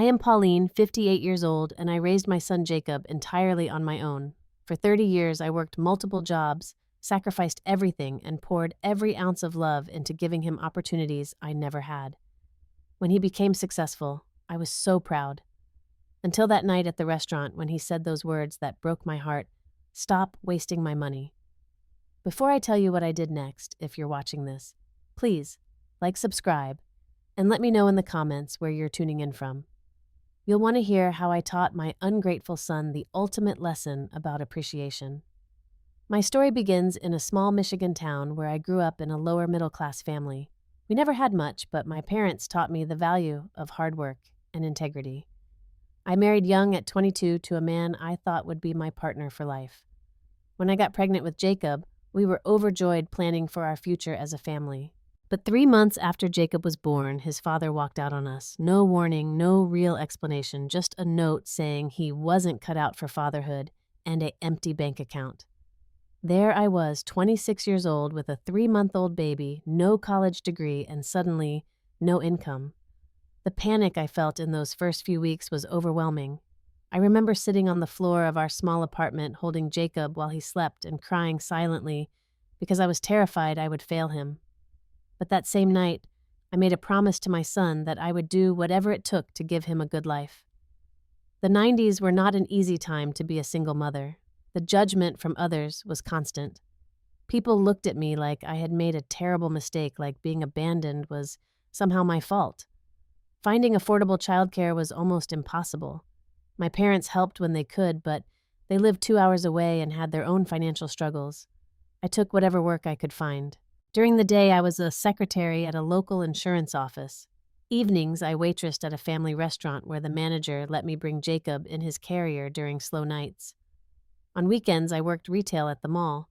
I am Pauline, 58 years old, and I raised my son Jacob entirely on my own. For 30 years, I worked multiple jobs, sacrificed everything, and poured every ounce of love into giving him opportunities I never had. When he became successful, I was so proud. Until that night at the restaurant when he said those words that broke my heart, "Stop wasting my money." Before I tell you what I did next, if you're watching this, please subscribe, and let me know in the comments where you're tuning in from. You'll want to hear how I taught my ungrateful son the ultimate lesson about appreciation. My story begins in a small Michigan town where I grew up in a lower middle-class family. We never had much, but my parents taught me the value of hard work and integrity. I married young at 22 to a man I thought would be my partner for life. When I got pregnant with Jacob, we were overjoyed planning for our future as a family. But 3 months after Jacob was born, his father walked out on us. No warning, no real explanation, just a note saying he wasn't cut out for fatherhood and an empty bank account. There I was, 26 years old, with a 3-month-old baby, no college degree, and suddenly, no income. The panic I felt in those first few weeks was overwhelming. I remember sitting on the floor of our small apartment holding Jacob while he slept and crying silently because I was terrified I would fail him. But that same night, I made a promise to my son that I would do whatever it took to give him a good life. The 90s were not an easy time to be a single mother. The judgment from others was constant. People looked at me like I had made a terrible mistake, like being abandoned was somehow my fault. Finding affordable childcare was almost impossible. My parents helped when they could, but they lived 2 hours away and had their own financial struggles. I took whatever work I could find. During the day, I was a secretary at a local insurance office. Evenings, I waitressed at a family restaurant where the manager let me bring Jacob in his carrier during slow nights. On weekends, I worked retail at the mall.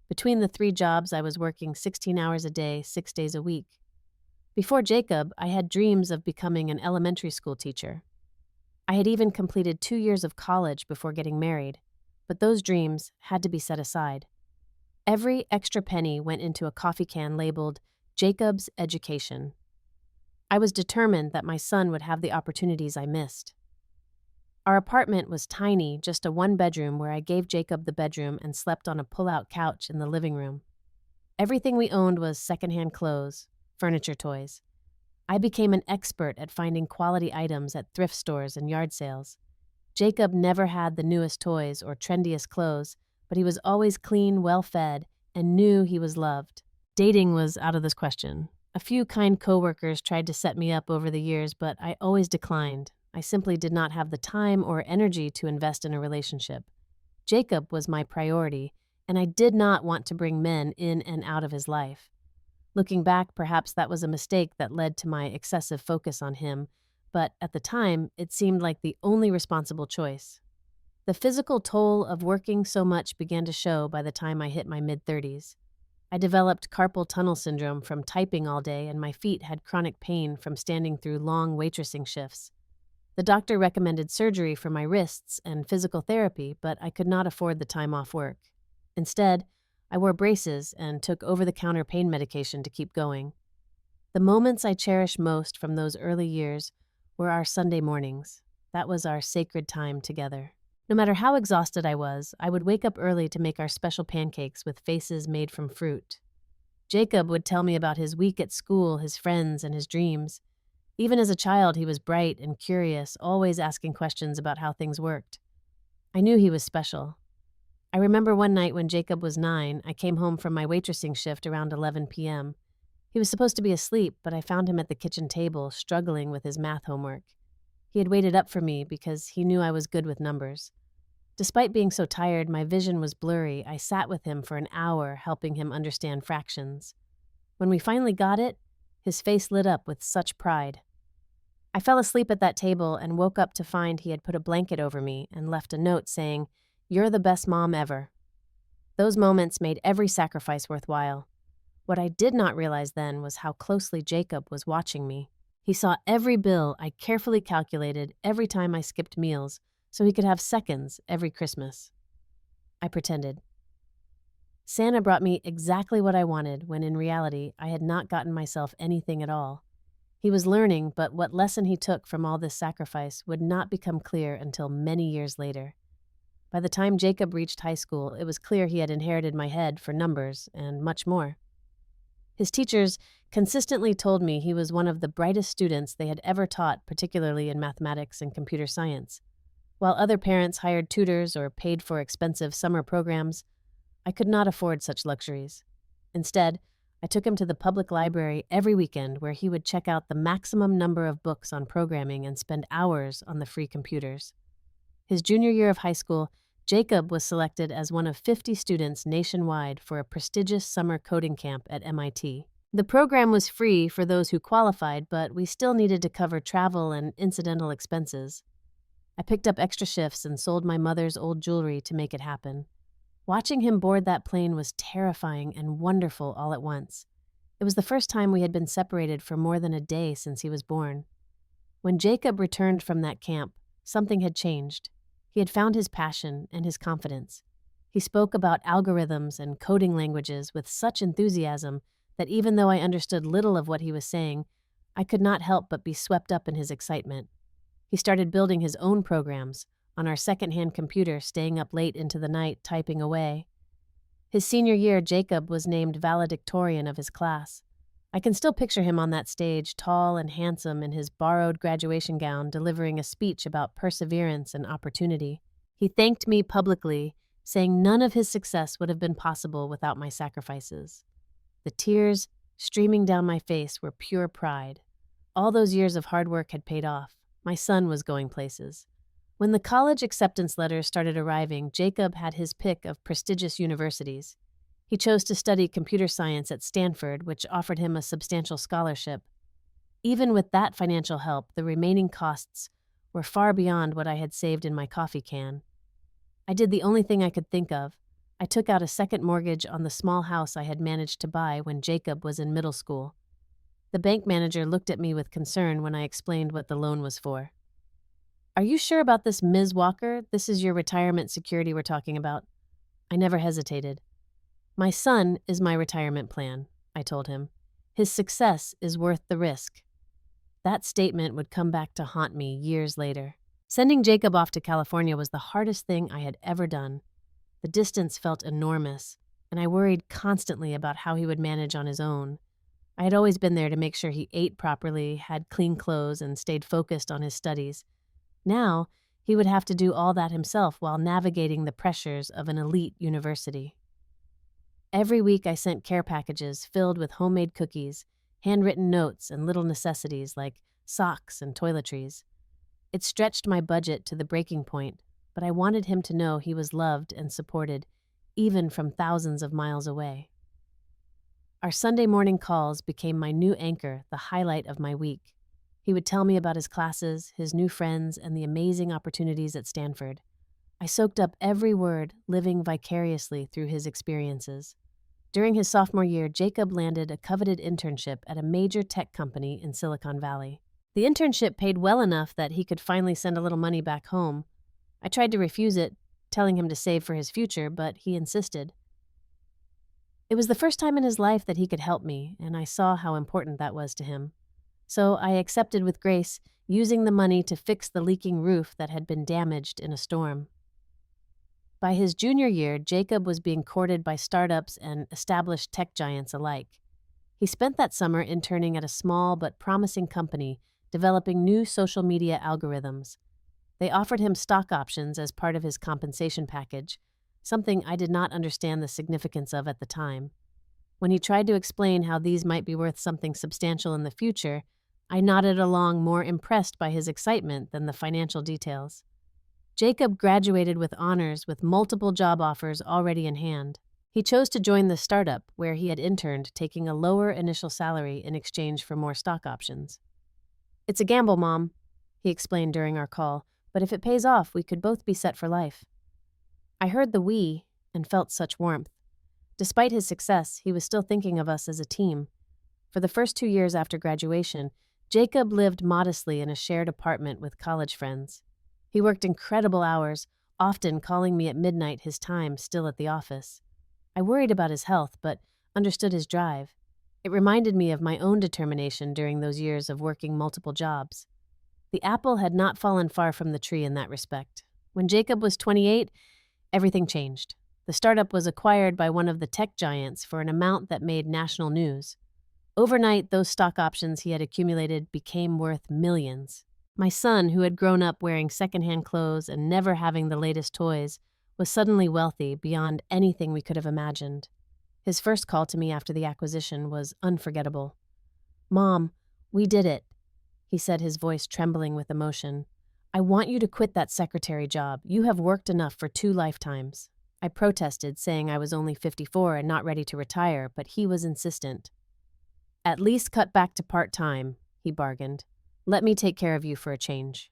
Between the 3 jobs, I was working 16 hours a day, 6 days a week. Before Jacob, I had dreams of becoming an elementary school teacher. I had even completed 2 years of college before getting married, but those dreams had to be set aside. Every extra penny went into a coffee can labeled Jacob's Education. I was determined that my son would have the opportunities I missed. Our apartment was tiny, just a 1-bedroom where I gave Jacob the bedroom and slept on a pull-out couch in the living room. Everything we owned was secondhand clothes, furniture, toys. I became an expert at finding quality items at thrift stores and yard sales. Jacob never had the newest toys or trendiest clothes, but he was always clean, well-fed, and knew he was loved. Dating was out of this question. A few kind coworkers tried to set me up over the years, but I always declined. I simply did not have the time or energy to invest in a relationship. Jacob was my priority, and I did not want to bring men in and out of his life. Looking back, perhaps that was a mistake that led to my excessive focus on him, but at the time, it seemed like the only responsible choice. The physical toll of working so much began to show by the time I hit my mid-30s. I developed carpal tunnel syndrome from typing all day, and my feet had chronic pain from standing through long waitressing shifts. The doctor recommended surgery for my wrists and physical therapy, but I could not afford the time off work. Instead, I wore braces and took over-the-counter pain medication to keep going. The moments I cherish most from those early years were our Sunday mornings. That was our sacred time together. No matter how exhausted I was, I would wake up early to make our special pancakes with faces made from fruit. Jacob would tell me about his week at school, his friends, and his dreams. Even as a child, he was bright and curious, always asking questions about how things worked. I knew he was special. I remember one night when Jacob was 9, I came home from my waitressing shift around 11 p.m. He was supposed to be asleep, but I found him at the kitchen table, struggling with his math homework. He had waited up for me because he knew I was good with numbers. Despite being so tired, my vision was blurry. I sat with him for an hour, helping him understand fractions. When we finally got it, his face lit up with such pride. I fell asleep at that table and woke up to find he had put a blanket over me and left a note saying, "You're the best mom ever." Those moments made every sacrifice worthwhile. What I did not realize then was how closely Jacob was watching me. He saw every bill I carefully calculated every time I skipped meals, so he could have seconds every Christmas. I pretended. Santa brought me exactly what I wanted when in reality I had not gotten myself anything at all. He was learning, but what lesson he took from all this sacrifice would not become clear until many years later. By the time Jacob reached high school, it was clear he had inherited my head for numbers and much more. His teachers consistently told me he was one of the brightest students they had ever taught, particularly in mathematics and computer science. While other parents hired tutors or paid for expensive summer programs, I could not afford such luxuries. Instead, I took him to the public library every weekend where he would check out the maximum number of books on programming and spend hours on the free computers. His junior year of high school, Jacob was selected as one of 50 students nationwide for a prestigious summer coding camp at MIT. The program was free for those who qualified, but we still needed to cover travel and incidental expenses. I picked up extra shifts and sold my mother's old jewelry to make it happen. Watching him board that plane was terrifying and wonderful all at once. It was the first time we had been separated for more than a day since he was born. When Jacob returned from that camp, something had changed. He had found his passion and his confidence. He spoke about algorithms and coding languages with such enthusiasm that even though I understood little of what he was saying, I could not help but be swept up in his excitement. He started building his own programs on our second-hand computer, staying up late into the night typing away. His senior year, Jacob was named valedictorian of his class. I can still picture him on that stage, tall and handsome in his borrowed graduation gown, delivering a speech about perseverance and opportunity. He thanked me publicly, saying none of his success would have been possible without my sacrifices. The tears streaming down my face were pure pride. All those years of hard work had paid off. My son was going places. When the college acceptance letters started arriving, Jacob had his pick of prestigious universities. He chose to study computer science at Stanford, which offered him a substantial scholarship. Even with that financial help, the remaining costs were far beyond what I had saved in my coffee can. I did the only thing I could think of. I took out a second mortgage on the small house I had managed to buy when Jacob was in middle school. The bank manager looked at me with concern when I explained what the loan was for. "Are you sure about this, Ms. Walker? This is your retirement security we're talking about." I never hesitated. "My son is my retirement plan," I told him. "His success is worth the risk." That statement would come back to haunt me years later. Sending Jacob off to California was the hardest thing I had ever done. The distance felt enormous, and I worried constantly about how he would manage on his own. I had always been there to make sure he ate properly, had clean clothes, and stayed focused on his studies. Now, he would have to do all that himself while navigating the pressures of an elite university. Every week I sent care packages filled with homemade cookies, handwritten notes, and little necessities like socks and toiletries. It stretched my budget to the breaking point, but I wanted him to know he was loved and supported, even from thousands of miles away. Our Sunday morning calls became my new anchor, the highlight of my week. He would tell me about his classes, his new friends, and the amazing opportunities at Stanford. I soaked up every word, living vicariously through his experiences. During his sophomore year, Jacob landed a coveted internship at a major tech company in Silicon Valley. The internship paid well enough that he could finally send a little money back home. I tried to refuse it, telling him to save for his future, but he insisted. It was the first time in his life that he could help me, and I saw how important that was to him. So I accepted with grace, using the money to fix the leaking roof that had been damaged in a storm. By his junior year, Jacob was being courted by startups and established tech giants alike. He spent that summer interning at a small but promising company, developing new social media algorithms. They offered him stock options as part of his compensation package, something I did not understand the significance of at the time. When he tried to explain how these might be worth something substantial in the future, I nodded along, more impressed by his excitement than the financial details. Jacob graduated with honors with multiple job offers already in hand. He chose to join the startup where he had interned, taking a lower initial salary in exchange for more stock options. "It's a gamble, Mom," he explained during our call, "but if it pays off, we could both be set for life." I heard the "we" and felt such warmth. Despite his success, he was still thinking of us as a team. For the first 2 years after graduation, Jacob lived modestly in a shared apartment with college friends. He worked incredible hours, often calling me at midnight, his time still at the office. I worried about his health, but understood his drive. It reminded me of my own determination during those years of working multiple jobs. The apple had not fallen far from the tree in that respect. When Jacob was 28, everything changed. The startup was acquired by one of the tech giants for an amount that made national news. Overnight, those stock options he had accumulated became worth millions. My son, who had grown up wearing secondhand clothes and never having the latest toys, was suddenly wealthy beyond anything we could have imagined. His first call to me after the acquisition was unforgettable. "Mom, we did it," he said, his voice trembling with emotion. "I want you to quit that secretary job. You have worked enough for 2 lifetimes." I protested, saying I was only 54 and not ready to retire, but he was insistent. "At least cut back to part-time," he bargained. "Let me take care of you for a change."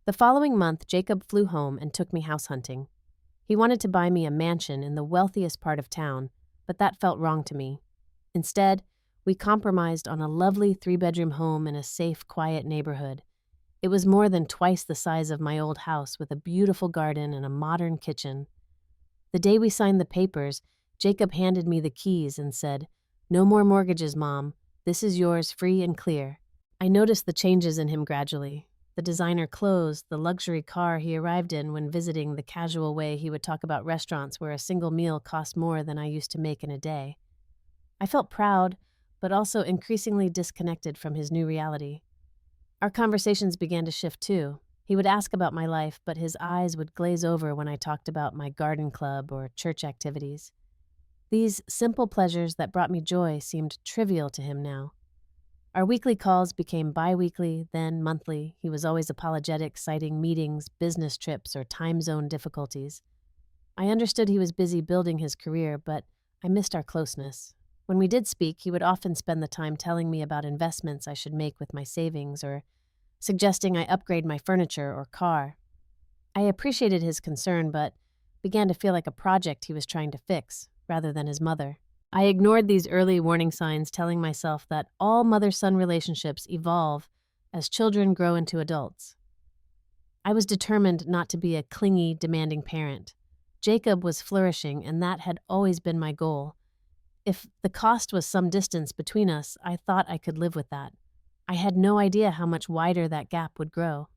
The following month, Jacob flew home and took me house hunting. He wanted to buy me a mansion in the wealthiest part of town, but that felt wrong to me. Instead, we compromised on a lovely 3-bedroom home in a safe, quiet neighborhood. It was more than twice the size of my old house, with a beautiful garden and a modern kitchen. The day we signed the papers, Jacob handed me the keys and said, "No more mortgages, Mom. This is yours free and clear." I noticed the changes in him gradually. The designer clothes, the luxury car he arrived in when visiting, the casual way he would talk about restaurants where a single meal cost more than I used to make in a day. I felt proud, but also increasingly disconnected from his new reality. Our conversations began to shift too. He would ask about my life, but his eyes would glaze over when I talked about my garden club or church activities. These simple pleasures that brought me joy seemed trivial to him now. Our weekly calls became bi-weekly, then monthly. He was always apologetic, citing meetings, business trips, or time zone difficulties. I understood he was busy building his career, but I missed our closeness. When we did speak, he would often spend the time telling me about investments I should make with my savings or suggesting I upgrade my furniture or car. I appreciated his concern, but began to feel like a project he was trying to fix, rather than his mother. I ignored these early warning signs, telling myself that all mother-son relationships evolve as children grow into adults. I was determined not to be a clingy, demanding parent. Jacob was flourishing, and that had always been my goal. If the cost was some distance between us, I thought I could live with that. I had no idea how much wider that gap would grow.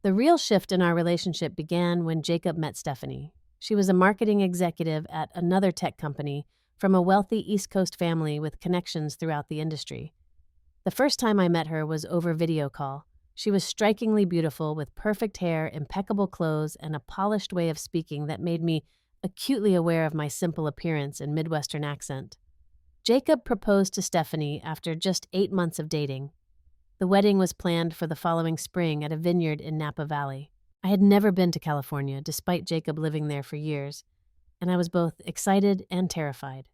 The real shift in our relationship began when Jacob met Stephanie. She was a marketing executive at another tech company from a wealthy East Coast family with connections throughout the industry. The first time I met her was over video call. She was strikingly beautiful with perfect hair, impeccable clothes, and a polished way of speaking that made me acutely aware of my simple appearance and Midwestern accent. Jacob proposed to Stephanie after just 8 months of dating. The wedding was planned for the following spring at a vineyard in Napa Valley. I had never been to California, despite Jacob living there for years, and I was both excited and terrified.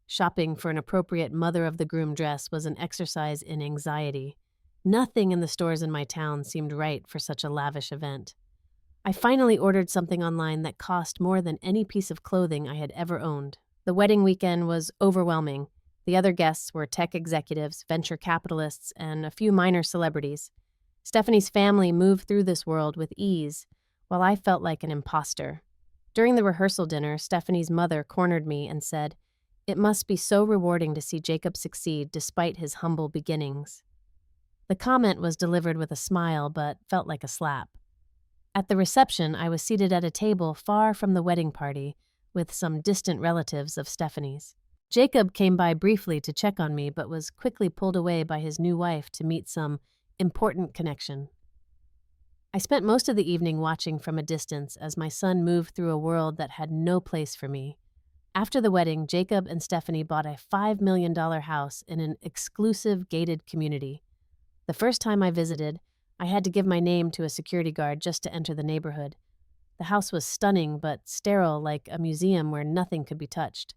Shopping for an appropriate mother-of-the-groom dress was an exercise in anxiety. Nothing in the stores in my town seemed right for such a lavish event. I finally ordered something online that cost more than any piece of clothing I had ever owned. The wedding weekend was overwhelming. The other guests were tech executives, venture capitalists, and a few minor celebrities. Stephanie's family moved through this world with ease, while I felt like an imposter. During the rehearsal dinner, Stephanie's mother cornered me and said, "It must be so rewarding to see Jacob succeed despite his humble beginnings." The comment was delivered with a smile, but felt like a slap. At the reception, I was seated at a table far from the wedding party with some distant relatives of Stephanie's. Jacob came by briefly to check on me, but was quickly pulled away by his new wife to meet some important connection. I spent most of the evening watching from a distance as my son moved through a world that had no place for me. After the wedding, Jacob and Stephanie bought a $5 million house in an exclusive gated community. The first time I visited, I had to give my name to a security guard just to enter the neighborhood. The house was stunning but sterile, like a museum where nothing could be touched.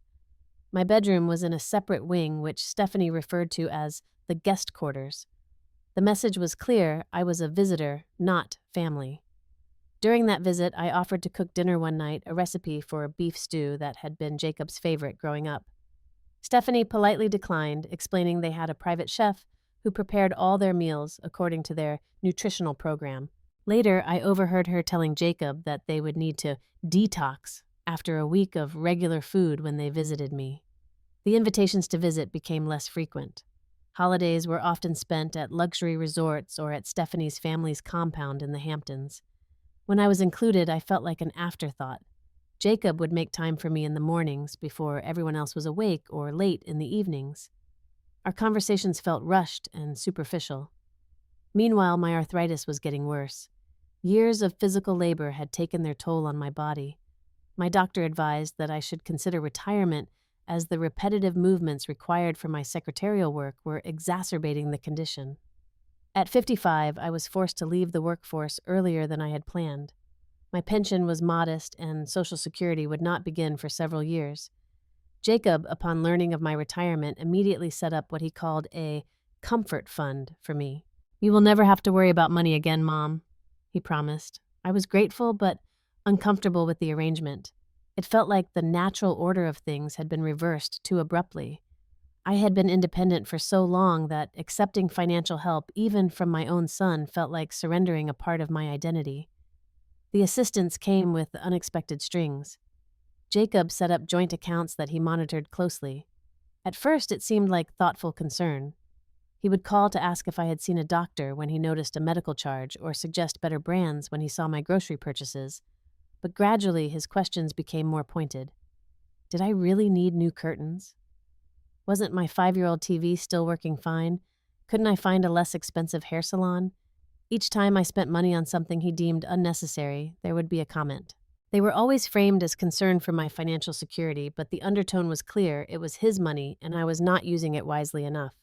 My bedroom was in a separate wing, which Stephanie referred to as the guest quarters. The message was clear: I was a visitor, not family. During that visit, I offered to cook dinner one night, a recipe for a beef stew that had been Jacob's favorite growing up. Stephanie politely declined, explaining they had a private chef who prepared all their meals according to their nutritional program. Later, I overheard her telling Jacob that they would need to detox after a week of regular food when they visited me. The invitations to visit became less frequent. Holidays were often spent at luxury resorts or at Stephanie's family's compound in the Hamptons. When I was included, I felt like an afterthought. Jacob would make time for me in the mornings before everyone else was awake or late in the evenings. Our conversations felt rushed and superficial. Meanwhile, my arthritis was getting worse. Years of physical labor had taken their toll on my body. My doctor advised that I should consider retirement as the repetitive movements required for my secretarial work were exacerbating the condition. At 55, I was forced to leave the workforce earlier than I had planned. My pension was modest, and Social Security would not begin for several years. Jacob, upon learning of my retirement, immediately set up what he called a comfort fund for me. "You will never have to worry about money again, Mom," he promised. I was grateful but uncomfortable with the arrangement. It felt like the natural order of things had been reversed too abruptly. I had been independent for so long that accepting financial help, even from my own son, felt like surrendering a part of my identity. The assistance came with unexpected strings. Jacob set up joint accounts that he monitored closely. At first, it seemed like thoughtful concern. He would call to ask if I had seen a doctor when he noticed a medical charge or suggest better brands when he saw my grocery purchases. But gradually, his questions became more pointed. Did I really need new curtains? Wasn't my 5-year-old TV still working fine? Couldn't I find a less expensive hair salon? Each time I spent money on something he deemed unnecessary, there would be a comment. They were always framed as concern for my financial security, but the undertone was clear: it was his money, and I was not using it wisely enough.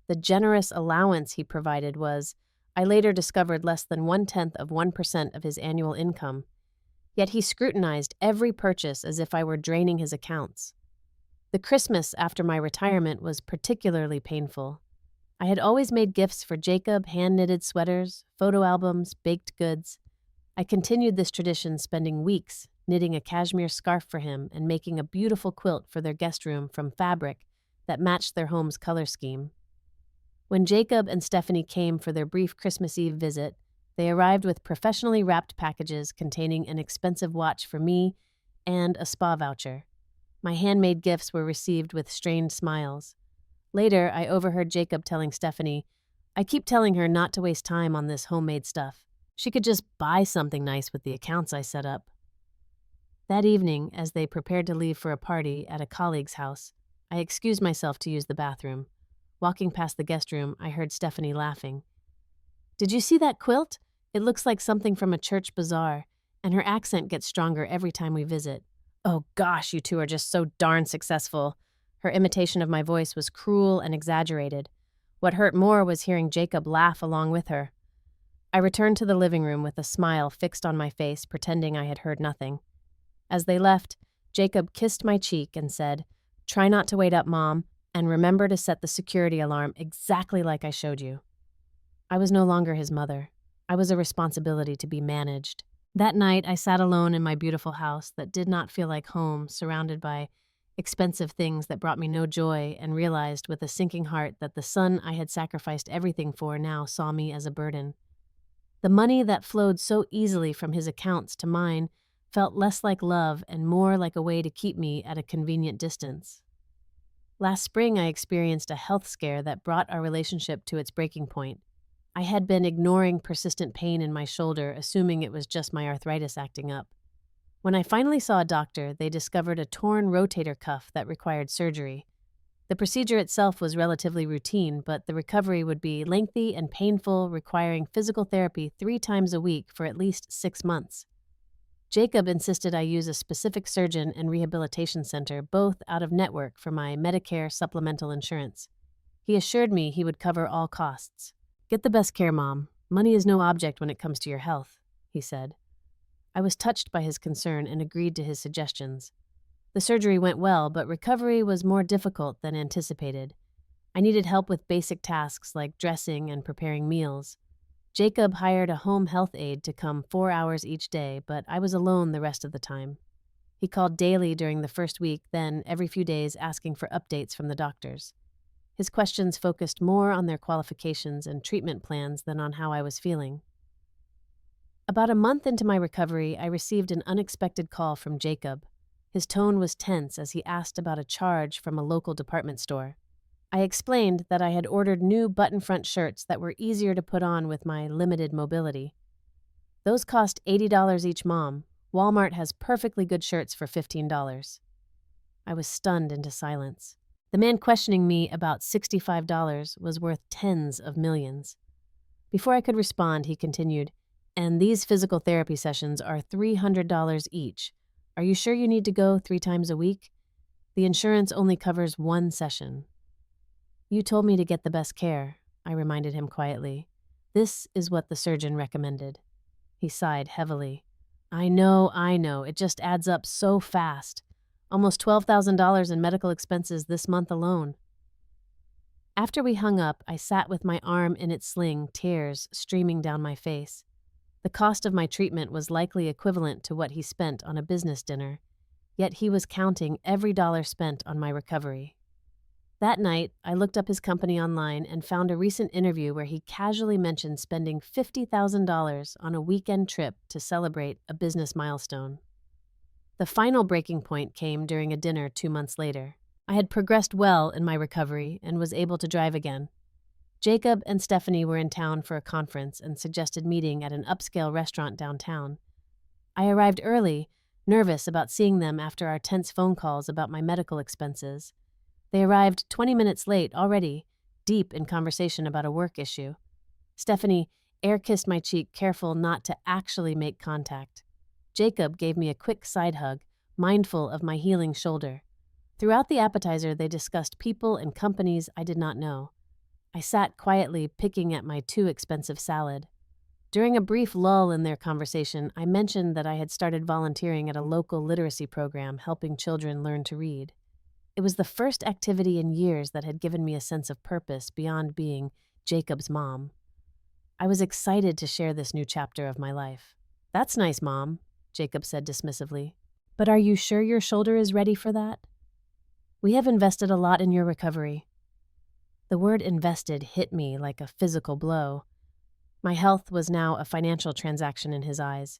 The generous allowance he provided was, I later discovered, less than 0.1% of his annual income. Yet he scrutinized every purchase as if I were draining his accounts. The Christmas after my retirement was particularly painful. I had always made gifts for Jacob: hand-knitted sweaters, photo albums, baked goods. I continued this tradition, spending weeks knitting a cashmere scarf for him and making a beautiful quilt for their guest room from fabric that matched their home's color scheme. When Jacob and Stephanie came for their brief Christmas Eve visit, they arrived with professionally wrapped packages containing an expensive watch for me and a spa voucher. My handmade gifts were received with strained smiles. Later, I overheard Jacob telling Stephanie, "I keep telling her not to waste time on this homemade stuff. She could just buy something nice with the accounts I set up." That evening, as they prepared to leave for a party at a colleague's house, I excused myself to use the bathroom. Walking past the guest room, I heard Stephanie laughing. "Did you see that quilt? It looks like something from a church bazaar, and her accent gets stronger every time we visit. Oh gosh, you two are just so darn successful." Her imitation of my voice was cruel and exaggerated. What hurt more was hearing Jacob laugh along with her. I returned to the living room with a smile fixed on my face, pretending I had heard nothing. As they left, Jacob kissed my cheek and said, "Try not to wait up, Mom, and remember to set the security alarm exactly like I showed you." I was no longer his mother. I was a responsibility to be managed. That night, I sat alone in my beautiful house that did not feel like home, surrounded by expensive things that brought me no joy, and realized with a sinking heart that the son I had sacrificed everything for now saw me as a burden. The money that flowed so easily from his accounts to mine felt less like love and more like a way to keep me at a convenient distance. Last spring, I experienced a health scare that brought our relationship to its breaking point. I had been ignoring persistent pain in my shoulder, assuming it was just my arthritis acting up. When I finally saw a doctor, they discovered a torn rotator cuff that required surgery. The procedure itself was relatively routine, but the recovery would be lengthy and painful, requiring physical therapy 3 times a week for at least 6 months. Jacob insisted I use a specific surgeon and rehabilitation center, both out of network, for my Medicare supplemental insurance. He assured me he would cover all costs. "Get the best care, Mom. Money is no object when it comes to your health," he said. I was touched by his concern and agreed to his suggestions. The surgery went well, but recovery was more difficult than anticipated. I needed help with basic tasks like dressing and preparing meals. Jacob hired a home health aide to come 4 hours each day, but I was alone the rest of the time. He called daily during the first week, then every few days asking for updates from the doctors. His questions focused more on their qualifications and treatment plans than on how I was feeling. About a month into my recovery, I received an unexpected call from Jacob. His tone was tense as he asked about a charge from a local department store. I explained that I had ordered new button-front shirts that were easier to put on with my limited mobility. Those cost $80 each, Mom. Walmart has perfectly good shirts for $15. I was stunned into silence. The man questioning me about $65 was worth tens of millions. Before I could respond, he continued, "And these physical therapy sessions are $300 each. Are you sure you need to go 3 times a week? The insurance only covers 1 session." "You told me to get the best care," I reminded him quietly. "This is what the surgeon recommended." He sighed heavily. I know. It just adds up so fast. Almost $12,000 in medical expenses this month alone." After we hung up, I sat with my arm in its sling, tears streaming down my face. The cost of my treatment was likely equivalent to what he spent on a business dinner, yet he was counting every dollar spent on my recovery. That night, I looked up his company online and found a recent interview where he casually mentioned spending $50,000 on a weekend trip to celebrate a business milestone. The final breaking point came during a dinner 2 months later. I had progressed well in my recovery and was able to drive again. Jacob and Stephanie were in town for a conference and suggested meeting at an upscale restaurant downtown. I arrived early, nervous about seeing them after our tense phone calls about my medical expenses. They arrived 20 minutes late already, deep in conversation about a work issue. Stephanie air-kissed my cheek, careful not to actually make contact. Jacob gave me a quick side hug, mindful of my healing shoulder. Throughout the appetizer, they discussed people and companies I did not know. I sat quietly, picking at my too expensive salad. During a brief lull in their conversation, I mentioned that I had started volunteering at a local literacy program helping children learn to read. It was the first activity in years that had given me a sense of purpose beyond being Jacob's mom. I was excited to share this new chapter of my life. "That's nice, Mom," Jacob said dismissively. "But are you sure your shoulder is ready for that? We have invested a lot in your recovery." The word invested hit me like a physical blow. My health was now a financial transaction in his eyes.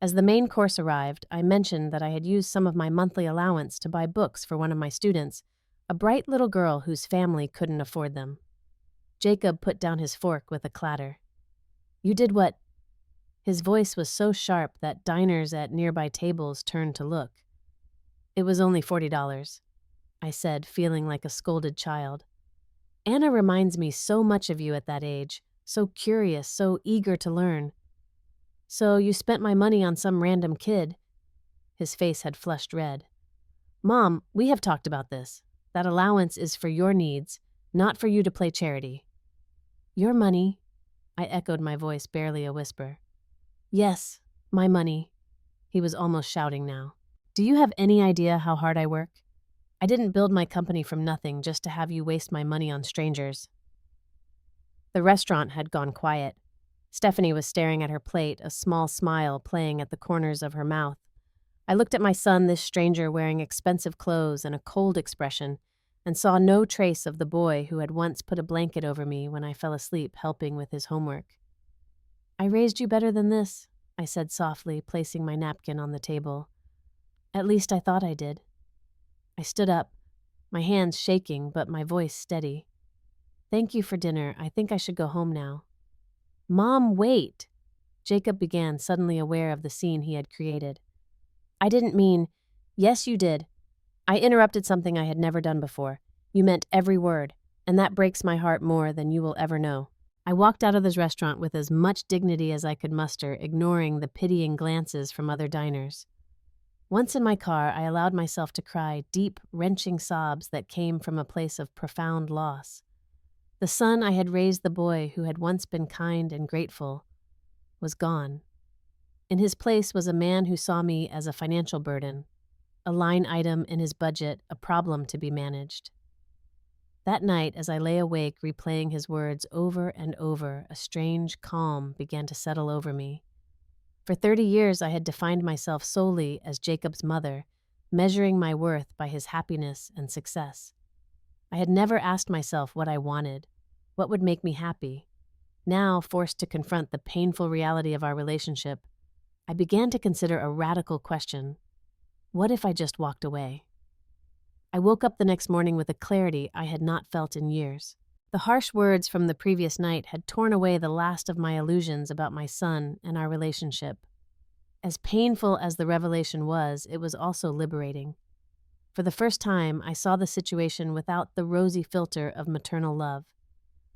As the main course arrived, I mentioned that I had used some of my monthly allowance to buy books for one of my students, a bright little girl whose family couldn't afford them. Jacob put down his fork with a clatter. "You did what?" His voice was so sharp that diners at nearby tables turned to look. "It was only $40, I said, feeling like a scolded child. "Anna reminds me so much of you at that age, so curious, so eager to learn." "So you spent my money on some random kid?" His face had flushed red. "Mom, we have talked about this. That allowance is for your needs, not for you to play charity." "Your money?" I echoed, my voice barely a whisper. "Yes, my money." He was almost shouting now. "Do you have any idea how hard I work? I didn't build my company from nothing just to have you waste my money on strangers." The restaurant had gone quiet. Stephanie was staring at her plate, a small smile playing at the corners of her mouth. I looked at my son, this stranger wearing expensive clothes and a cold expression, and saw no trace of the boy who had once put a blanket over me when I fell asleep helping with his homework. "I raised you better than this," I said softly, placing my napkin on the table. "At least I thought I did." I stood up, my hands shaking but my voice steady. "Thank you for dinner. I think I should go home now." "Mom, wait!" Jacob began, suddenly aware of the scene he had created. "I didn't mean—" "Yes, you did. I interrupted something I had never done before. You meant every word, and that breaks my heart more than you will ever know." I walked out of this restaurant with as much dignity as I could muster, ignoring the pitying glances from other diners. Once in my car, I allowed myself to cry deep, wrenching sobs that came from a place of profound loss. The son I had raised, the boy who had once been kind and grateful, was gone. In his place was a man who saw me as a financial burden, a line item in his budget, a problem to be managed. That night, as I lay awake replaying his words over and over, a strange calm began to settle over me. For 30 years, I had defined myself solely as Jacob's mother, measuring my worth by his happiness and success. I had never asked myself what I wanted, what would make me happy. Now, forced to confront the painful reality of our relationship, I began to consider a radical question. What if I just walked away? I woke up the next morning with a clarity I had not felt in years. The harsh words from the previous night had torn away the last of my illusions about my son and our relationship. As painful as the revelation was, it was also liberating. For the first time, I saw the situation without the rosy filter of maternal love.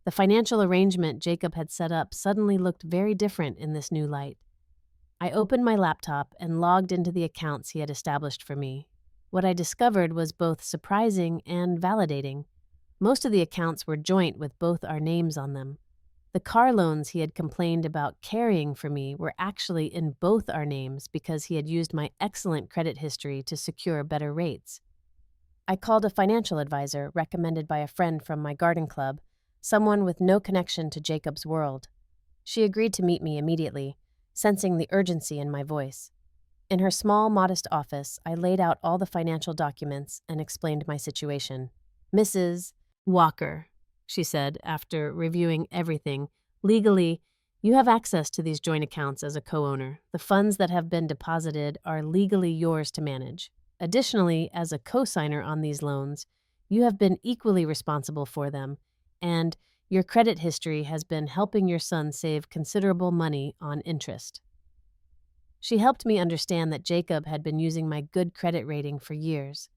The financial arrangement Jacob had set up suddenly looked very different in this new light. I opened my laptop and logged into the accounts he had established for me. What I discovered was both surprising and validating. Most of the accounts were joint with both our names on them. The car loans he had complained about carrying for me were actually in both our names because he had used my excellent credit history to secure better rates. I called a financial advisor recommended by a friend from my garden club, someone with no connection to Jacob's world. She agreed to meet me immediately, sensing the urgency in my voice. In her small, modest office, I laid out all the financial documents and explained my situation. "Mrs. Walker," she said, after reviewing everything, "legally, you have access to these joint accounts as a co-owner. The funds that have been deposited are legally yours to manage. Additionally, as a co-signer on these loans, you have been equally responsible for them, and your credit history has been helping your son save considerable money on interest." She helped me understand that Jacob had been using my good credit rating for years.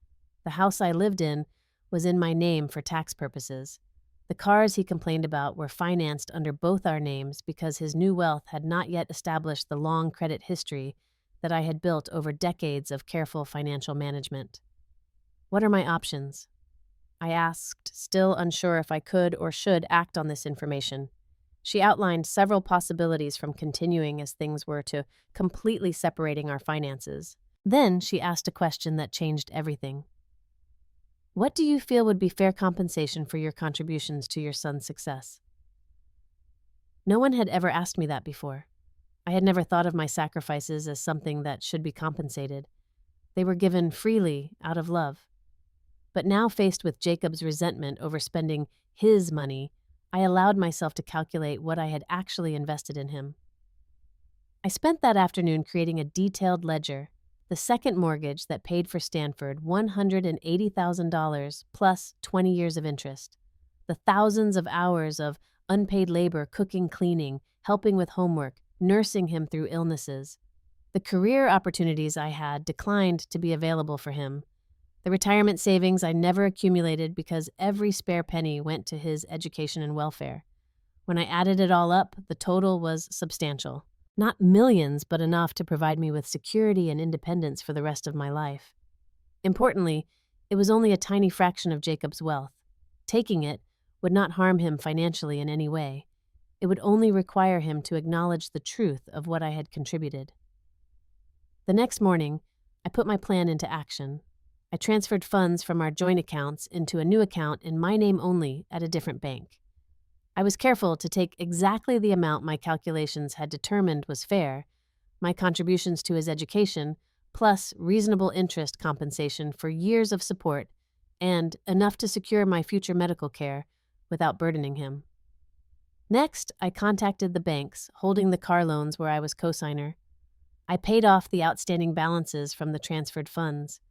The house I lived in was in my name for tax purposes. The cars he complained about were financed under both our names because his new wealth had not yet established the long credit history that I had built over decades of careful financial management. "What are my options?" I asked, still unsure if I could or should act on this information. She outlined several possibilities, from continuing as things were to completely separating our finances. Then she asked a question that changed everything. "What do you feel would be fair compensation for your contributions to your son's success?" No one had ever asked me that before. I had never thought of my sacrifices as something that should be compensated. They were given freely, out of love. But now, faced with Jacob's resentment over spending his money, I allowed myself to calculate what I had actually invested in him. I spent that afternoon creating a detailed ledger, the second mortgage that paid for Stanford $180,000 plus 20 years of interest, the thousands of hours of unpaid labor cooking, cleaning, helping with homework, nursing him through illnesses. The career opportunities I had declined to be available for him. The retirement savings I never accumulated because every spare penny went to his education and welfare. When I added it all up, the total was substantial. Not millions, but enough to provide me with security and independence for the rest of my life. Importantly, it was only a tiny fraction of Jacob's wealth. Taking it would not harm him financially in any way. It would only require him to acknowledge the truth of what I had contributed. The next morning, I put my plan into action. I transferred funds from our joint accounts into a new account in my name only at a different bank. I was careful to take exactly the amount my calculations had determined was fair, my contributions to his education, plus reasonable interest compensation for years of support, and enough to secure my future medical care without burdening him. Next, I contacted the banks holding the car loans where I was co-signer. I paid off the outstanding balances from the transferred funds.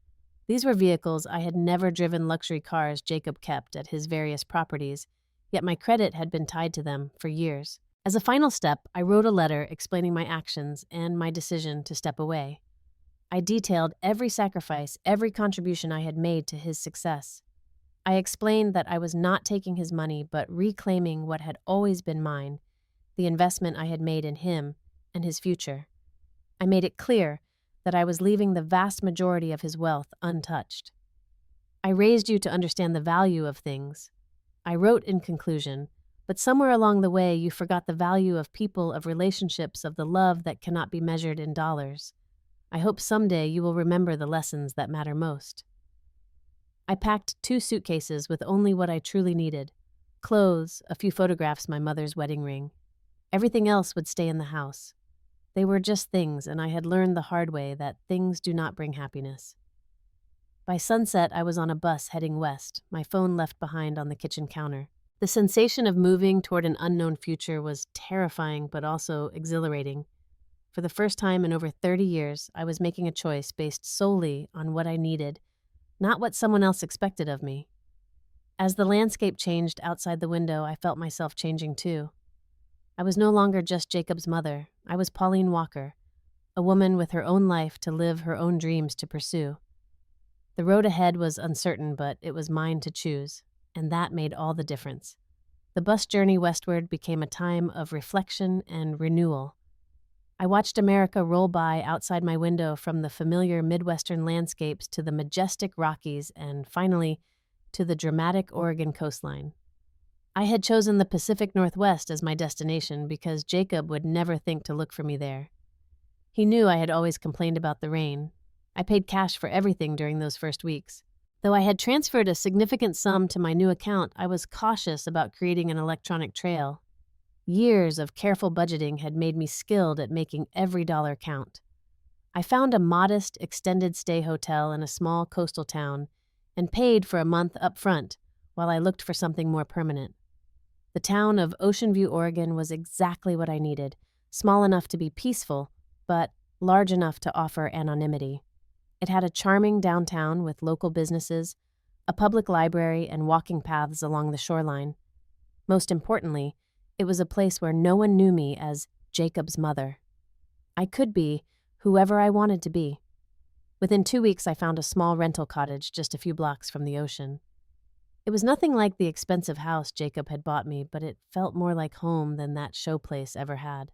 These were vehicles I had never driven, luxury cars Jacob kept at his various properties, yet my credit had been tied to them for years. As a final step, I wrote a letter explaining my actions and my decision to step away. I detailed every sacrifice, every contribution I had made to his success. I explained that I was not taking his money but reclaiming what had always been mine, the investment I had made in him and his future. I made it clear that I was leaving the vast majority of his wealth untouched. "I raised you to understand the value of things," I wrote in conclusion, "but somewhere along the way you forgot the value of people, of relationships, of the love that cannot be measured in dollars. I hope someday you will remember the lessons that matter most." I packed 2 suitcases with only what I truly needed: clothes, a few photographs, my mother's wedding ring. Everything else would stay in the house. They were just things, and I had learned the hard way that things do not bring happiness. By sunset, I was on a bus heading west, my phone left behind on the kitchen counter. The sensation of moving toward an unknown future was terrifying but also exhilarating. For the first time in over 30 years, I was making a choice based solely on what I needed, not what someone else expected of me. As the landscape changed outside the window, I felt myself changing too. I was no longer just Jacob's mother. I was Pauline Walker, a woman with her own life to live, her own dreams to pursue. The road ahead was uncertain, but it was mine to choose, and that made all the difference. The bus journey westward became a time of reflection and renewal. I watched America roll by outside my window, from the familiar Midwestern landscapes to the majestic Rockies and, finally, to the dramatic Oregon coastline. I had chosen the Pacific Northwest as my destination because Jacob would never think to look for me there. He knew I had always complained about the rain. I paid cash for everything during those first weeks. Though I had transferred a significant sum to my new account, I was cautious about creating an electronic trail. Years of careful budgeting had made me skilled at making every dollar count. I found a modest, extended-stay hotel in a small coastal town and paid for a month up front while I looked for something more permanent. The town of Ocean View, Oregon was exactly what I needed, small enough to be peaceful, but large enough to offer anonymity. It had a charming downtown with local businesses, a public library, and walking paths along the shoreline. Most importantly, it was a place where no one knew me as Jacob's mother. I could be whoever I wanted to be. Within 2 weeks, I found a small rental cottage just a few blocks from the ocean. It was nothing like the expensive house Jacob had bought me, but it felt more like home than that showplace ever had.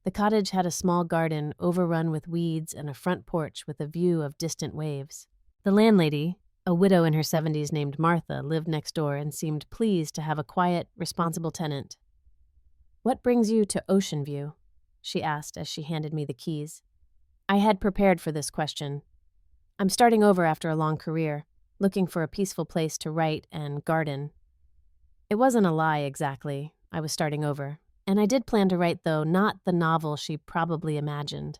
The cottage had a small garden overrun with weeds and a front porch with a view of distant waves. The landlady, a widow in her 70s named Martha, lived next door and seemed pleased to have a quiet, responsible tenant. "What brings you to Ocean View?" she asked as she handed me the keys. I had prepared for this question. I'm starting over after a long career, looking for a peaceful place to write and garden. It wasn't a lie exactly. I was starting over. And I did plan to write, though, not the novel she probably imagined.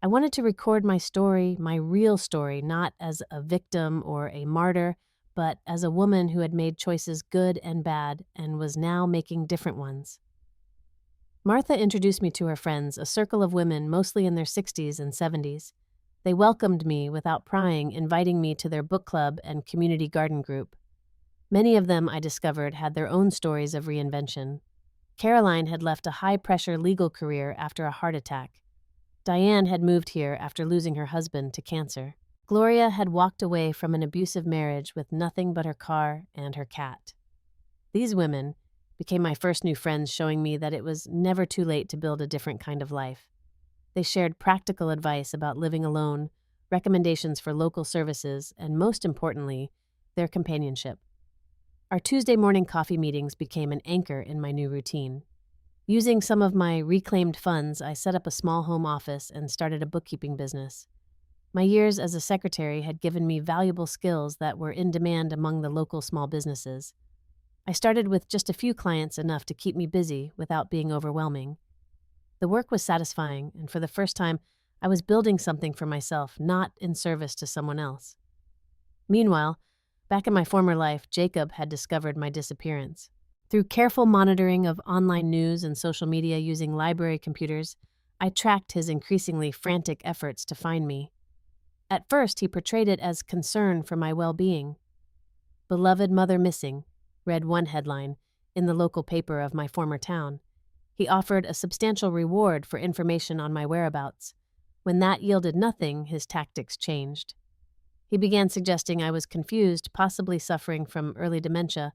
I wanted to record my story, my real story, not as a victim or a martyr, but as a woman who had made choices good and bad and was now making different ones. Martha introduced me to her friends, a circle of women mostly in their 60s and 70s. They welcomed me without prying, inviting me to their book club and community garden group. Many of them, I discovered, had their own stories of reinvention. Caroline had left a high-pressure legal career after a heart attack. Diane had moved here after losing her husband to cancer. Gloria had walked away from an abusive marriage with nothing but her car and her cat. These women became my first new friends, showing me that it was never too late to build a different kind of life. They shared practical advice about living alone, recommendations for local services, and most importantly, their companionship. Our Tuesday morning coffee meetings became an anchor in my new routine. Using some of my reclaimed funds, I set up a small home office and started a bookkeeping business. My years as a secretary had given me valuable skills that were in demand among the local small businesses. I started with just a few clients, enough to keep me busy without being overwhelming. The work was satisfying, and for the first time, I was building something for myself, not in service to someone else. Meanwhile, back in my former life, Jacob had discovered my disappearance. Through careful monitoring of online news and social media using library computers, I tracked his increasingly frantic efforts to find me. At first, he portrayed it as concern for my well-being. "Beloved mother missing," read one headline in the local paper of my former town. He offered a substantial reward for information on my whereabouts. When that yielded nothing, his tactics changed. He began suggesting I was confused, possibly suffering from early dementia,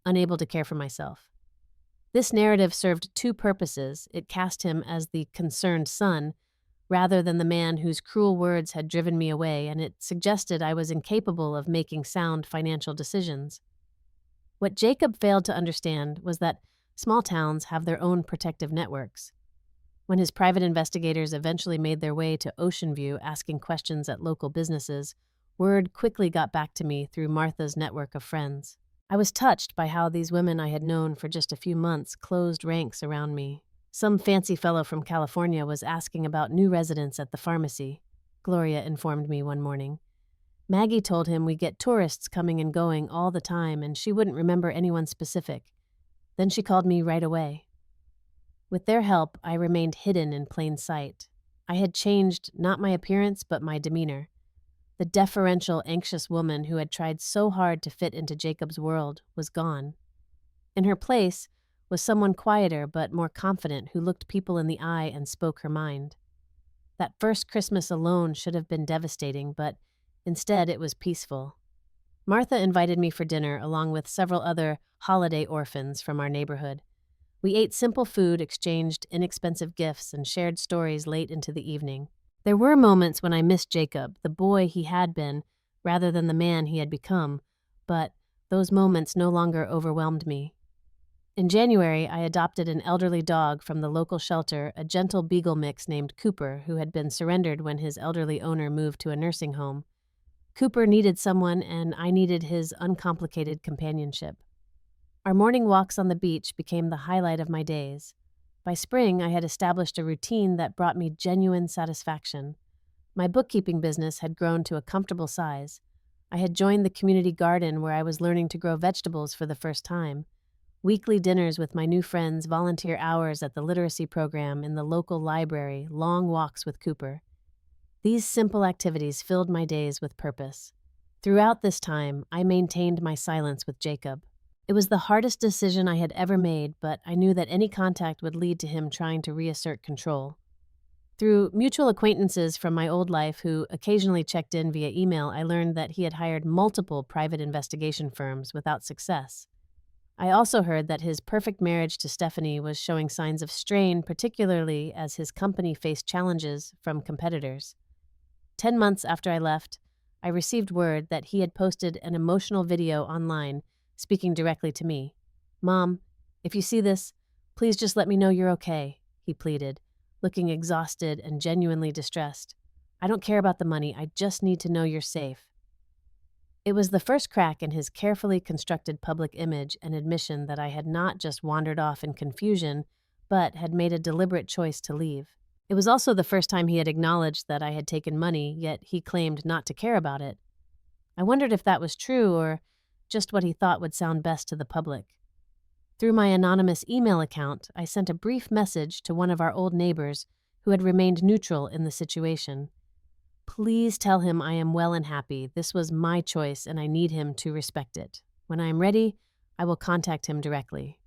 unable to care for myself. This narrative served two purposes. It cast him as the concerned son, rather than the man whose cruel words had driven me away, and it suggested I was incapable of making sound financial decisions. What Jacob failed to understand was that small towns have their own protective networks. When his private investigators eventually made their way to Ocean View asking questions at local businesses, word quickly got back to me through Martha's network of friends. I was touched by how these women I had known for just a few months closed ranks around me. Some fancy fellow from California was asking about new residents at the pharmacy, Gloria informed me one morning. Maggie told him we get tourists coming and going all the time, and she wouldn't remember anyone specific. Then she called me right away. With their help, I remained hidden in plain sight. I had changed not my appearance, but my demeanor. The deferential, anxious woman who had tried so hard to fit into Jacob's world was gone. In her place was someone quieter but more confident who looked people in the eye and spoke her mind. That first Christmas alone should have been devastating, but instead it was peaceful. Martha invited me for dinner along with several other holiday orphans from our neighborhood. We ate simple food, exchanged inexpensive gifts, and shared stories late into the evening. There were moments when I missed Jacob, the boy he had been, rather than the man he had become, but those moments no longer overwhelmed me. In January, I adopted an elderly dog from the local shelter, a gentle beagle mix named Cooper, who had been surrendered when his elderly owner moved to a nursing home. Cooper needed someone, and I needed his uncomplicated companionship. Our morning walks on the beach became the highlight of my days. By spring, I had established a routine that brought me genuine satisfaction. My bookkeeping business had grown to a comfortable size. I had joined the community garden where I was learning to grow vegetables for the first time. Weekly dinners with my new friends, volunteer hours at the literacy program in the local library, long walks with Cooper. These simple activities filled my days with purpose. Throughout this time, I maintained my silence with Jacob. It was the hardest decision I had ever made, but I knew that any contact would lead to him trying to reassert control. Through mutual acquaintances from my old life who occasionally checked in via email, I learned that he had hired multiple private investigation firms without success. I also heard that his perfect marriage to Stephanie was showing signs of strain, particularly as his company faced challenges from competitors. 10 months after I left, I received word that he had posted an emotional video online speaking directly to me. "Mom, if you see this, please just let me know you're okay," he pleaded, looking exhausted and genuinely distressed. "I don't care about the money, I just need to know you're safe." It was the first crack in his carefully constructed public image and admission that I had not just wandered off in confusion, but had made a deliberate choice to leave. It was also the first time he had acknowledged that I had taken money, yet he claimed not to care about it. I wondered if that was true or just what he thought would sound best to the public. Through my anonymous email account, I sent a brief message to one of our old neighbors who had remained neutral in the situation. "Please tell him I am well and happy. This was my choice and I need him to respect it. When I am ready, I will contact him directly."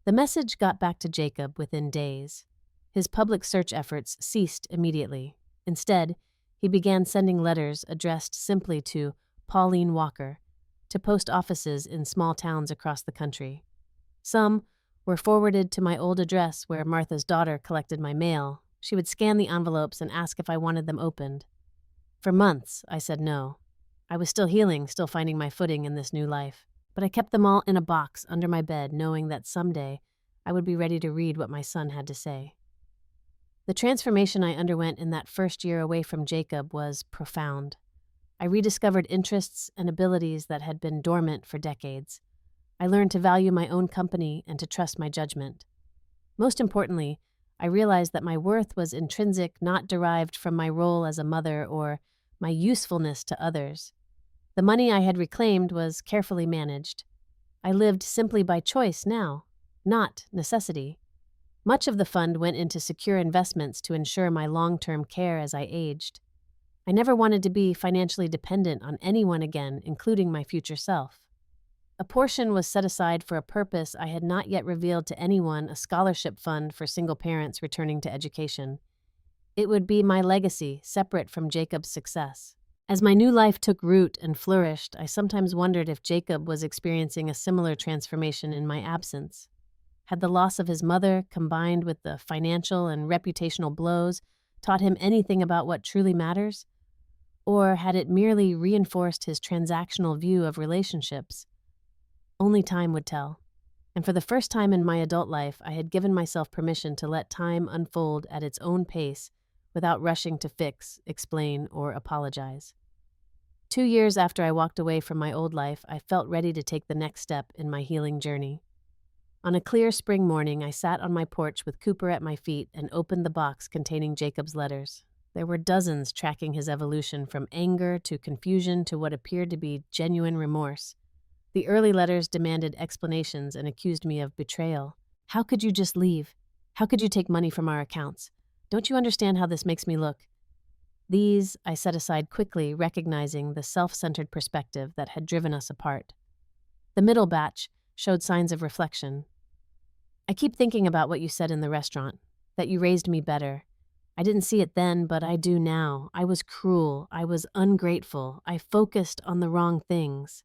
The message got back to Jacob within days. His public search efforts ceased immediately. Instead, he began sending letters addressed simply to Pauline Walker, to post offices in small towns across the country. Some were forwarded to my old address where Martha's daughter collected my mail. She would scan the envelopes and ask if I wanted them opened. For months, I said no. I was still healing, still finding my footing in this new life. But I kept them all in a box under my bed, knowing that someday I would be ready to read what my son had to say. The transformation I underwent in that first year away from Jacob was profound. I rediscovered interests and abilities that had been dormant for decades. I learned to value my own company and to trust my judgment. Most importantly, I realized that my worth was intrinsic, not derived from my role as a mother or my usefulness to others. The money I had reclaimed was carefully managed. I lived simply by choice now, not necessity. Much of the fund went into secure investments to ensure my long-term care as I aged. I never wanted to be financially dependent on anyone again, including my future self. A portion was set aside for a purpose I had not yet revealed to anyone, a scholarship fund for single parents returning to education. It would be my legacy, separate from Jacob's success. As my new life took root and flourished, I sometimes wondered if Jacob was experiencing a similar transformation in my absence. Had the loss of his mother, combined with the financial and reputational blows, taught him anything about what truly matters? Or had it merely reinforced his transactional view of relationships? Only time would tell. And for the first time in my adult life, I had given myself permission to let time unfold at its own pace without rushing to fix, explain, or apologize. 2 years after I walked away from my old life, I felt ready to take the next step in my healing journey. On a clear spring morning, I sat on my porch with Cooper at my feet and opened the box containing Jacob's letters. There were dozens tracking his evolution from anger to confusion to what appeared to be genuine remorse. The early letters demanded explanations and accused me of betrayal. "How could you just leave? How could you take money from our accounts? Don't you understand how this makes me look? These I set aside quickly, recognizing the self-centered perspective that had driven us apart. The middle batch showed signs of reflection. I keep thinking about what you said in the restaurant, that you raised me better. I didn't see it then, but I do now. I was cruel. I was ungrateful. I focused on the wrong things.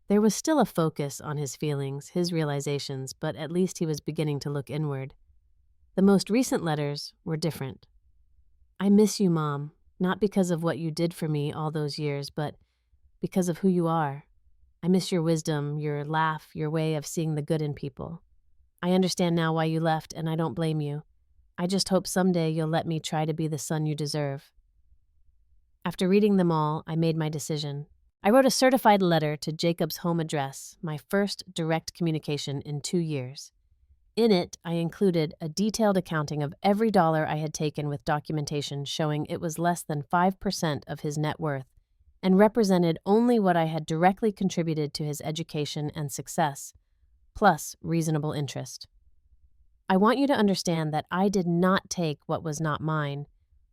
There was still a focus on his feelings, his realizations, but at least he was beginning to look inward. The most recent letters were different. I miss you, Mom, not because of what you did for me all those years, but because of who you are. I miss your wisdom, your laugh, your way of seeing the good in people. I understand now why you left, and I don't blame you. I just hope someday you'll let me try to be the son you deserve. After reading them all, I made my decision. I wrote a certified letter to Jacob's home address, my first direct communication in 2 years. In it, I included a detailed accounting of every dollar I had taken with documentation showing it was less than 5% of his net worth and represented only what I had directly contributed to his education and success, plus reasonable interest. I want you to understand that I did not take what was not mine,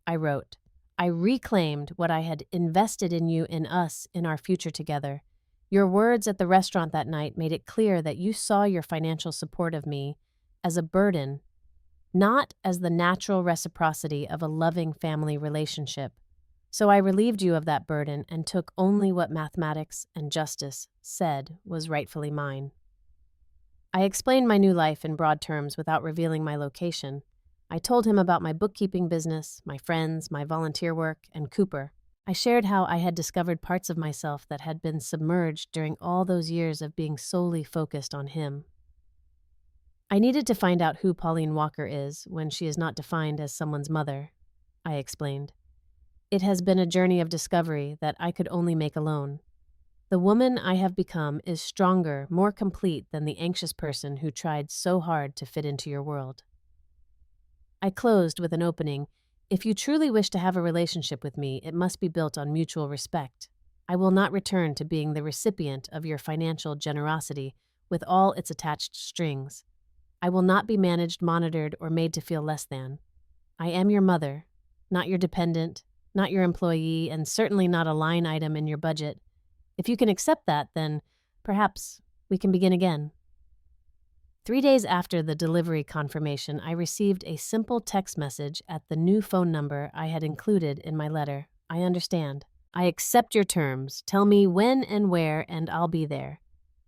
I wrote. I reclaimed what I had invested in you, in us, in our future together. Your words at the restaurant that night made it clear that you saw your financial support of me as a burden, not as the natural reciprocity of a loving family relationship. So I relieved you of that burden and took only what mathematics and justice said was rightfully mine. I explained my new life in broad terms without revealing my location. I told him about my bookkeeping business, my friends, my volunteer work, and Cooper. I shared how I had discovered parts of myself that had been submerged during all those years of being solely focused on him. I needed to find out who Pauline Walker is when she is not defined as someone's mother, I explained. It has been a journey of discovery that I could only make alone. The woman I have become is stronger, more complete than the anxious person who tried so hard to fit into your world. I closed with an opening. If you truly wish to have a relationship with me, it must be built on mutual respect. I will not return to being the recipient of your financial generosity with all its attached strings. I will not be managed, monitored, or made to feel less than. I am your mother, not your dependent, not your employee, and certainly not a line item in your budget. If you can accept that, then perhaps we can begin again. 3 days after the delivery confirmation, I received a simple text message at the new phone number I had included in my letter. I understand. I accept your terms. Tell me when and where, and I'll be there.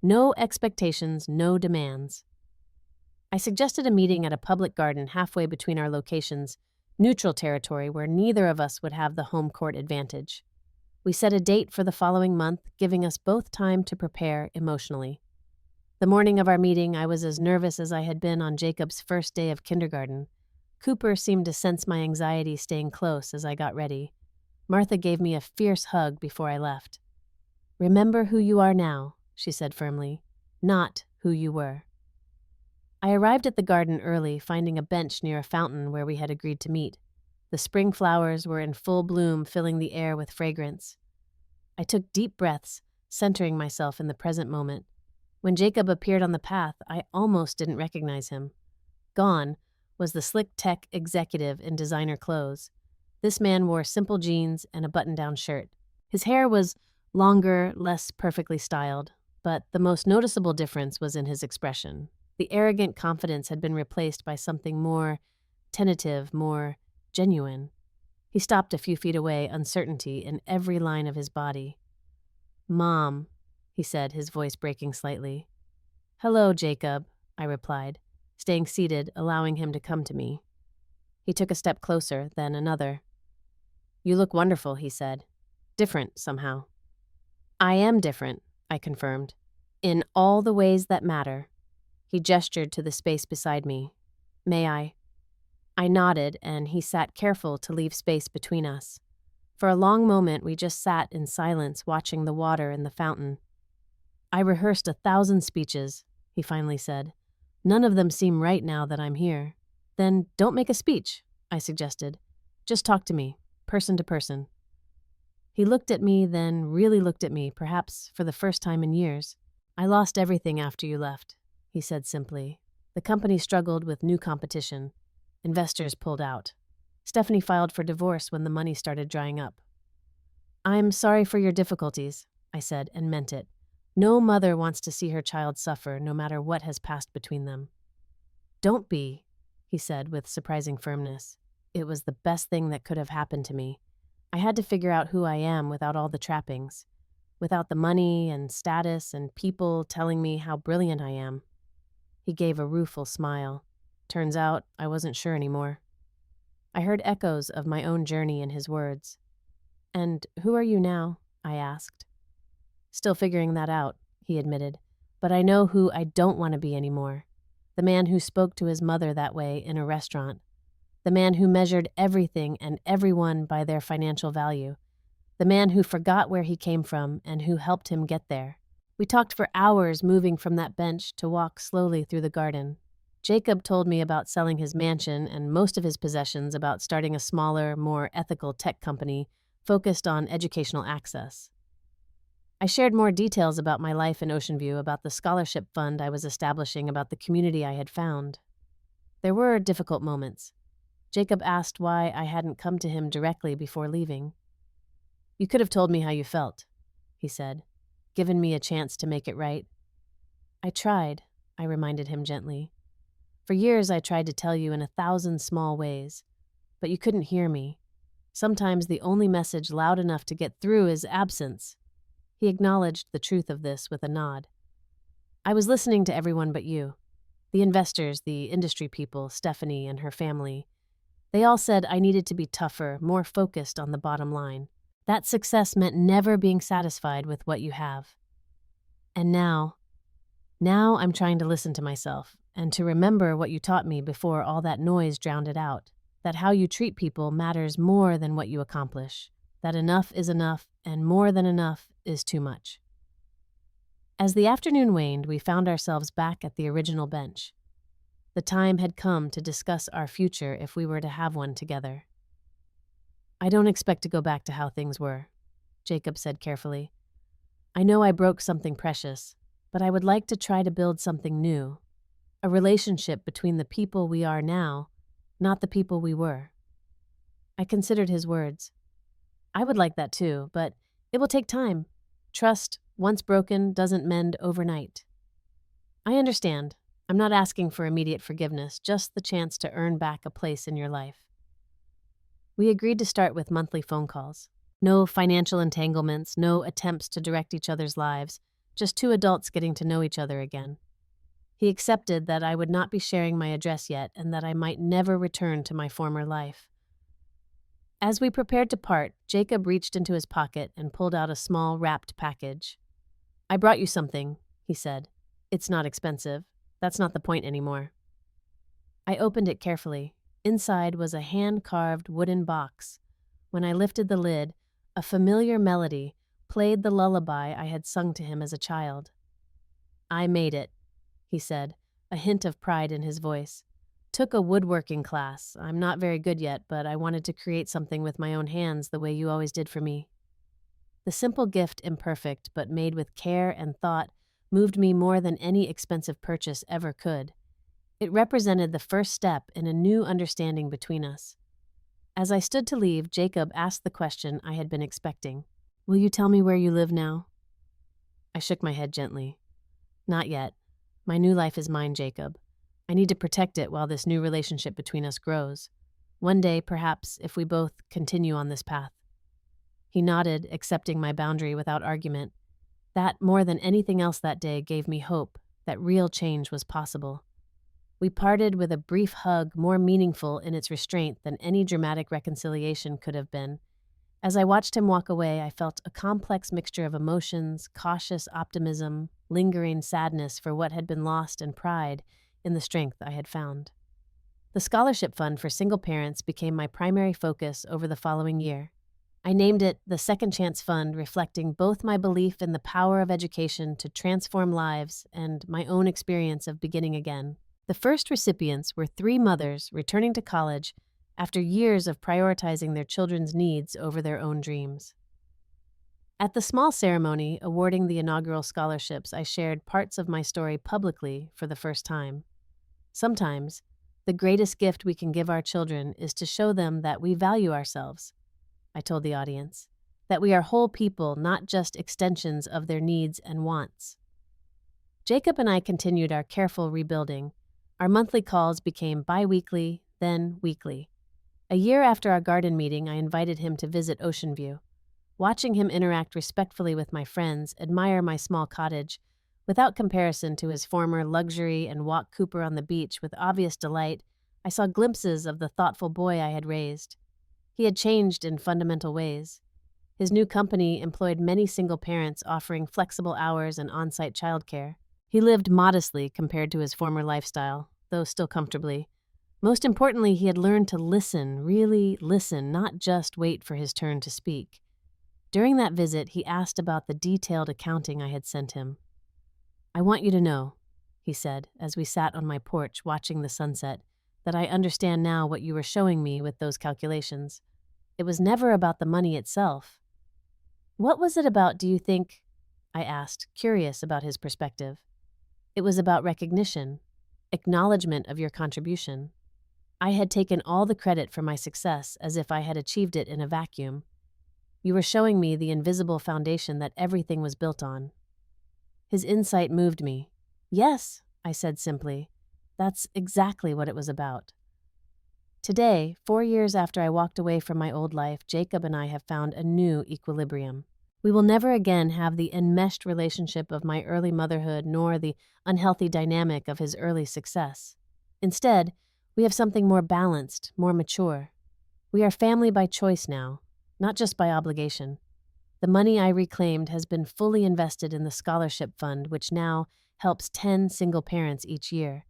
No expectations, no demands. I suggested a meeting at a public garden halfway between our locations, neutral territory where neither of us would have the home court advantage. We set a date for the following month, giving us both time to prepare emotionally. The morning of our meeting, I was as nervous as I had been on Jacob's first day of kindergarten. Cooper seemed to sense my anxiety staying close as I got ready. Martha gave me a fierce hug before I left. Remember who you are now, she said firmly, not who you were. I arrived at the garden early, finding a bench near a fountain where we had agreed to meet. The spring flowers were in full bloom, filling the air with fragrance. I took deep breaths, centering myself in the present moment. When Jacob appeared on the path, I almost didn't recognize him. Gone was the slick tech executive in designer clothes. This man wore simple jeans and a button-down shirt. His hair was longer, less perfectly styled, but the most noticeable difference was in his expression. The arrogant confidence had been replaced by something more tentative, more genuine. He stopped a few feet away, uncertainty in every line of his body. Mom, he said, his voice breaking slightly. Hello, Jacob, I replied, staying seated, allowing him to come to me. He took a step closer, then another. You look wonderful, he said. Different, somehow. I am different, I confirmed. In all the ways that matter. He gestured to the space beside me. May I? I nodded, and he sat careful to leave space between us. For a long moment, we just sat in silence, watching the water in the fountain. I rehearsed 1,000 speeches, he finally said. None of them seem right now that I'm here. Then don't make a speech, I suggested. Just talk to me, person to person. He looked at me, then really looked at me, perhaps for the first time in years. I lost everything after you left, he said simply. The company struggled with new competition. Investors pulled out. Stephanie filed for divorce when the money started drying up. "I'm sorry for your difficulties," I said, and meant it. No mother wants to see her child suffer, no matter what has passed between them. "Don't be," he said with surprising firmness. It was the best thing that could have happened to me. I had to figure out who I am without all the trappings, without the money and status and people telling me how brilliant I am. He gave a rueful smile. Turns out I wasn't sure anymore. I heard echoes of my own journey in his words. "And who are you now?" I asked. "Still figuring that out," he admitted. "But I know who I don't want to be anymore. The man who spoke to his mother that way in a restaurant. The man who measured everything and everyone by their financial value. The man who forgot where he came from and who helped him get there." We talked for hours, moving from that bench to walk slowly through the garden. Jacob told me about selling his mansion and most of his possessions, about starting a smaller, more ethical tech company focused on educational access. I shared more details about my life in Ocean View, about the scholarship fund I was establishing, about the community I had found. There were difficult moments. Jacob asked why I hadn't come to him directly before leaving. "You could have told me how you felt," he said, "given me a chance to make it right." "I tried," I reminded him gently. "For years I tried to tell you in 1,000 small ways, but you couldn't hear me. Sometimes the only message loud enough to get through is absence." He acknowledged the truth of this with a nod. "I was listening to everyone but you. The investors, the industry people, Stephanie and her family. They all said I needed to be tougher, more focused on the bottom line. That success meant never being satisfied with what you have. And now I'm trying to listen to myself and to remember what you taught me before all that noise drowned it out, that how you treat people matters more than what you accomplish, that enough is enough and more than enough is too much." As the afternoon waned, we found ourselves back at the original bench. The time had come to discuss our future if we were to have one together. "I don't expect to go back to how things were," Jacob said carefully. "I know I broke something precious, but I would like to try to build something new, a relationship between the people we are now, not the people we were." I considered his words. "I would like that too, but it will take time. Trust, once broken, doesn't mend overnight." "I understand. I'm not asking for immediate forgiveness, just the chance to earn back a place in your life." We agreed to start with monthly phone calls. No financial entanglements, no attempts to direct each other's lives, just two adults getting to know each other again. He accepted that I would not be sharing my address yet and that I might never return to my former life. As we prepared to part, Jacob reached into his pocket and pulled out a small wrapped package. "I brought you something," he said. "It's not expensive. That's not the point anymore." I opened it carefully. Inside was a hand-carved wooden box. When I lifted the lid, a familiar melody played the lullaby I had sung to him as a child. "I made it," he said, a hint of pride in his voice. "Took a woodworking class. I'm not very good yet, but I wanted to create something with my own hands the way you always did for me." The simple gift, imperfect but made with care and thought, moved me more than any expensive purchase ever could. It represented the first step in a new understanding between us. As I stood to leave, Jacob asked the question I had been expecting. "Will you tell me where you live now?" I shook my head gently. "Not yet. My new life is mine, Jacob. I need to protect it while this new relationship between us grows. One day, perhaps, if we both continue on this path." He nodded, accepting my boundary without argument. That, more than anything else that day, gave me hope that real change was possible. We parted with a brief hug more meaningful in its restraint than any dramatic reconciliation could have been. As I watched him walk away, I felt a complex mixture of emotions, cautious optimism, lingering sadness for what had been lost, and pride in the strength I had found. The scholarship fund for single parents became my primary focus over the following year. I named it the Second Chance Fund, reflecting both my belief in the power of education to transform lives and my own experience of beginning again. The first recipients were 3 mothers returning to college after years of prioritizing their children's needs over their own dreams. At the small ceremony awarding the inaugural scholarships, I shared parts of my story publicly for the first time. Sometimes, the greatest gift we can give our children is to show them that we value ourselves, I told the audience, that we are whole people, not just extensions of their needs and wants. Jacob and I continued our careful rebuilding. Our monthly calls became bi-weekly, then weekly. A year after our garden meeting, I invited him to visit Ocean View. Watching him interact respectfully with my friends, admire my small cottage, without comparison to his former luxury, and walk Cooper on the beach with obvious delight, I saw glimpses of the thoughtful boy I had raised. He had changed in fundamental ways. His new company employed many single parents, offering flexible hours and on-site childcare. He lived modestly compared to his former lifestyle, though still comfortably. Most importantly, he had learned to listen, really listen, not just wait for his turn to speak. During that visit, he asked about the detailed accounting I had sent him. "I want you to know," he said, as we sat on my porch watching the sunset, "that I understand now what you were showing me with those calculations. It was never about the money itself." "What was it about, do you think?" I asked, curious about his perspective. "It was about recognition, acknowledgement of your contribution. I had taken all the credit for my success as if I had achieved it in a vacuum. You were showing me the invisible foundation that everything was built on." His insight moved me. "Yes," I said simply. "That's exactly what it was about." Today, 4 years after I walked away from my old life, Jacob and I have found a new equilibrium. We will never again have the enmeshed relationship of my early motherhood nor the unhealthy dynamic of his early success. Instead, we have something more balanced, more mature. We are family by choice now, not just by obligation. The money I reclaimed has been fully invested in the scholarship fund, which now helps 10 single parents each year.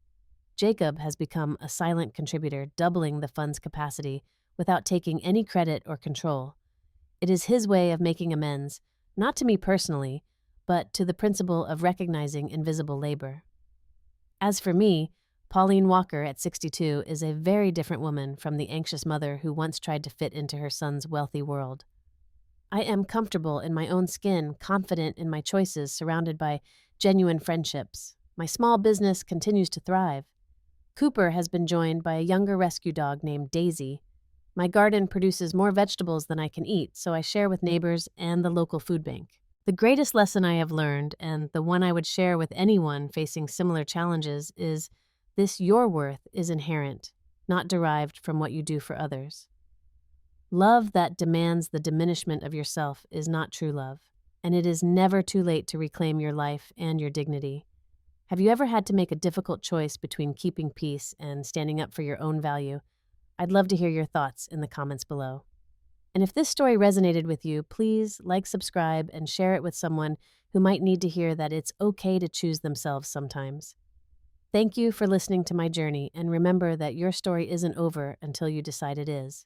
Jacob has become a silent contributor, doubling the fund's capacity without taking any credit or control. It is his way of making amends, not to me personally, but to the principle of recognizing invisible labor. As for me, Pauline Walker at 62 is a very different woman from the anxious mother who once tried to fit into her son's wealthy world. I am comfortable in my own skin, confident in my choices, surrounded by genuine friendships. My small business continues to thrive. Cooper has been joined by a younger rescue dog named Daisy. My garden produces more vegetables than I can eat, so I share with neighbors and the local food bank. The greatest lesson I have learned, and the one I would share with anyone facing similar challenges, is this: your worth is inherent, not derived from what you do for others. Love that demands the diminishment of yourself is not true love, and it is never too late to reclaim your life and your dignity. Have you ever had to make a difficult choice between keeping peace and standing up for your own value? I'd love to hear your thoughts in the comments below. And if this story resonated with you, please like, subscribe, and share it with someone who might need to hear that it's okay to choose themselves sometimes. Thank you for listening to my journey, and remember that your story isn't over until you decide it is.